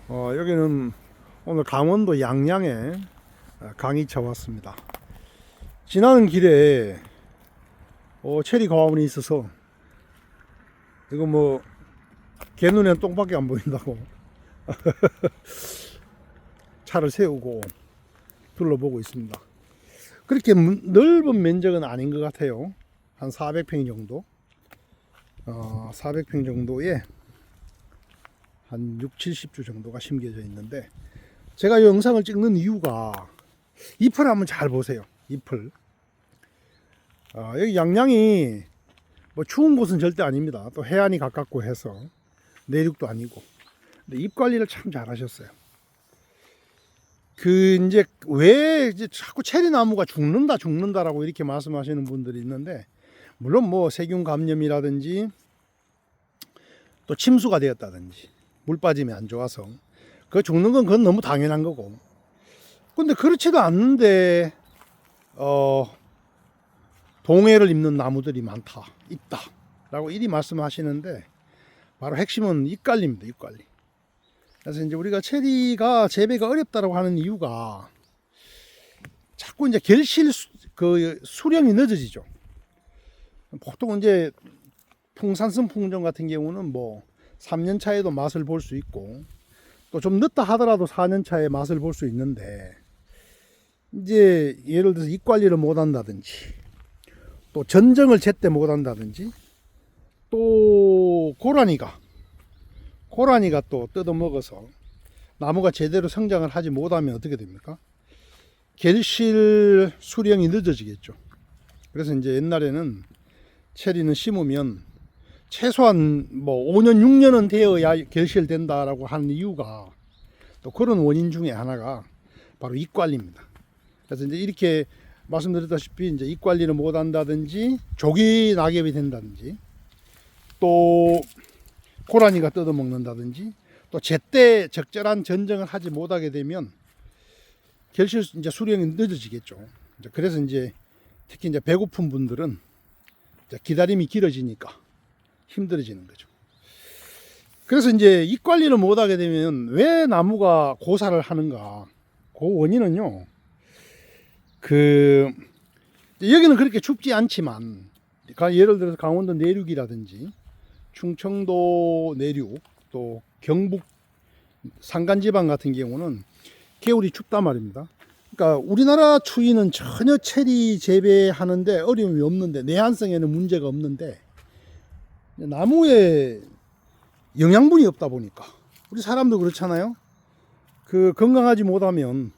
여기는 오늘 강원도 양양에 강이차 왔습니다. 지나는 길에 체리 과원이 있어서 이거 뭐 개 눈에는 똥밖에 안 보인다고 차를 세우고 둘러보고 있습니다. 그렇게 넓은 면적은 아닌 것 같아요. 한 400평 정도, 400평 정도에 한 6, 70주 정도가 심겨져 있는데, 제가 이 영상을 찍는 이유가 잎을 한번 잘 보세요. 잎을. 여기 양양이 뭐 추운 곳은 절대 아닙니다. 또 해안이 가깝고 해서 내륙도 아니고. 근데 잎 관리를 참 잘하셨어요. 이제 왜 이제 자꾸 체리 나무가 죽는다라고 이렇게 말씀하시는 분들이 있는데, 물론 뭐 세균 감염이라든지 또 침수가 되었다든지 물 빠짐이 안 좋아서 그 죽는 건 그건 너무 당연한 거고. 근데 그렇지도 않는데 동해를 입는 나무들이 있다라고 이리 말씀하시는데, 바로 핵심은 잎관리입니다. 잎관리. 그래서 이제 우리가 체리가 재배가 어렵다고 하는 이유가 자꾸 이제 수령이 늦어지죠. 보통 이제 풍산성 품종 같은 경우는 뭐 3년 차에도 맛을 볼 수 있고, 또 좀 늦다 하더라도 4년 차에 맛을 볼 수 있는데, 이제 예를 들어서 잎 관리를 못 한다든지, 또 전정을 제때 못 한다든지, 또 고라니가 또 뜯어먹어서 나무가 제대로 성장을 하지 못하면 어떻게 됩니까? 결실 수령이 늦어지겠죠. 그래서 이제 옛날에는 체리는 심으면 최소한 뭐 5년, 6년은 되어야 결실된다라고 하는 이유가, 또 그런 원인 중에 하나가 바로 잎 관리입니다. 그래서 이제 이렇게 말씀드렸다시피 이제 잎 관리를 못 한다든지, 조기 낙엽이 된다든지, 또 고라니가 뜯어먹는다든지, 또 제때 적절한 전정을 하지 못하게 되면 결실 이제 수령이 늦어지겠죠. 그래서 이제 특히 이제 배고픈 분들은 이제 기다림이 길어지니까 힘들어지는 거죠. 그래서 이제 잎 관리를 못하게 되면 왜 나무가 고사를 하는가? 그 원인은요, 여기는 그렇게 춥지 않지만, 예를 들어서 강원도 내륙이라든지 충청도 내륙, 또 경북 산간지방 같은 경우는 겨울이 춥단 말입니다. 그러니까 우리나라 추위는 전혀 체리 재배하는데 어려움이 없는데, 내한성에는 문제가 없는데, 나무에 영양분이 없다 보니까, 우리 사람도 그렇잖아요. 건강하지 못하면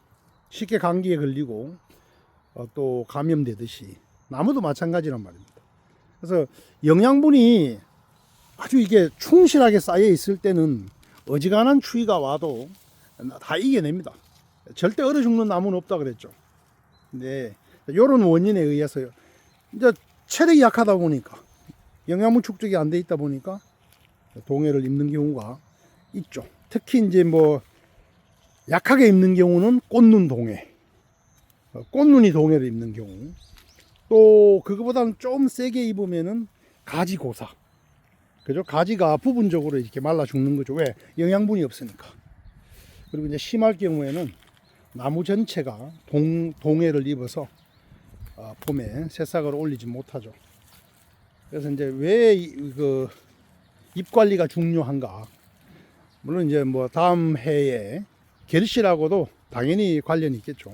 쉽게 감기에 걸리고 또 감염되듯이 나무도 마찬가지란 말입니다. 그래서 영양분이 아주 이게 충실하게 쌓여 있을 때는 어지간한 추위가 와도 다 이겨냅니다. 절대 얼어 죽는 나무는 없다 그랬죠. 근데 이런 원인에 의해서요, 이제 체력이 약하다 보니까, 영양분 축적이 안 돼 있다 보니까 동해를 입는 경우가 있죠. 특히 이제 뭐 약하게 입는 경우는 꽃눈 동해, 꽃눈이 동해를 입는 경우, 또 그거보다는 좀 세게 입으면은 가지고사, 그죠? 가지가 부분적으로 이렇게 말라 죽는 거죠. 왜? 영양분이 없으니까. 그리고 이제 심할 경우에는 나무 전체가 동해를 입어서 봄에 새싹을 올리지 못하죠. 그래서 이제 왜 잎 관리가 중요한가? 물론 이제 뭐 다음 해에 결실하고도 당연히 관련이 있겠죠.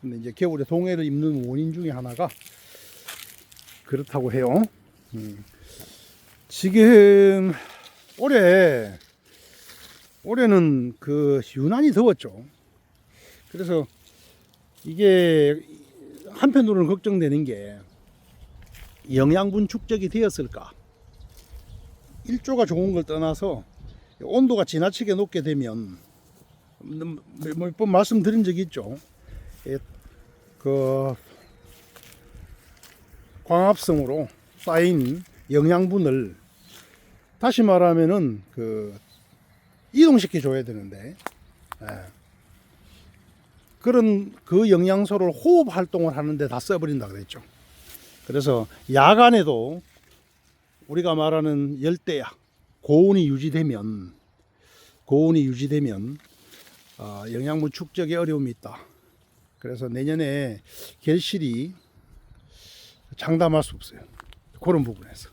근데 이제 겨울에 동해를 입는 원인 중에 하나가 그렇다고 해요. 지금 올해는 유난히 더웠죠. 그래서 이게 한편으로는 걱정되는 게, 영양분 축적이 되었을까? 일조가 좋은 걸 떠나서 온도가 지나치게 높게 되면, 몇 번 말씀드린 적이 있죠. 광합성으로 쌓인 영양분을 다시 말하면은 이동시켜 줘야 되는데, 그 영양소를 호흡 활동을 하는데 다 써버린다 그랬죠. 그래서 야간에도 우리가 말하는 열대야, 고온이 유지되면 고온이 유지되면 영양분 축적에 어려움이 있다. 그래서 내년에 결실이 장담할 수 없어요. 그런 부분에서.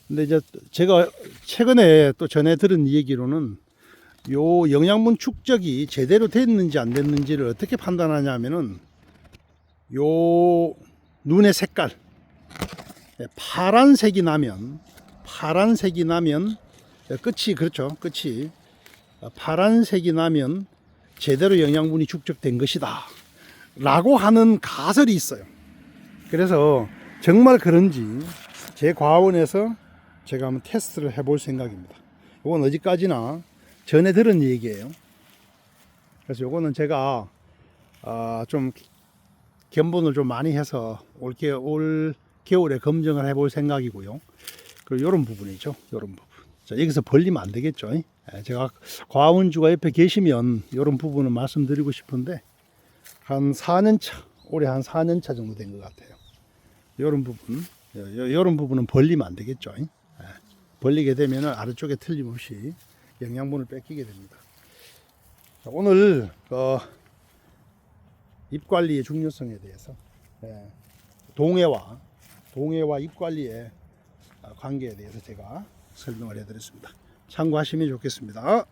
근데 이제 제가 최근에 또 전해 들은 얘기로는 요 영양분 축적이 제대로 됐는지 안 됐는지를 어떻게 판단하냐면은 요 눈의 색깔 파란색이 나면 끝이 그렇죠. 끝이 파란색이 나면 제대로 영양분이 축적된 것이다 라고 하는 가설이 있어요. 그래서 정말 그런지 제 과원에서 제가 한번 테스트를 해볼 생각입니다. 이건 어디까지나 전에 들은 얘기예요. 그래서 이거는 제가 좀 견본을 좀 많이 해서 올 겨울에 검증을 해볼 생각이고요. 그리고 이런 부분이죠. 이런 부분. 자, 여기서 벌리면 안 되겠죠. 제가 과원주가 옆에 계시면 이런 부분을 말씀드리고 싶은데 한 4년차, 올해 한 4년차 정도 된 것 같아요. 이런 부분, 이런 부분은 벌리면 안 되겠죠. 벌리게 되면 아래쪽에 틀림없이 영양분을 뺏기게 됩니다. 자, 오늘 잎 관리의 중요성에 대해서 동해와 잎 관리의 관계에 대해서 제가 설명을 해드렸습니다. 참고하시면 좋겠습니다.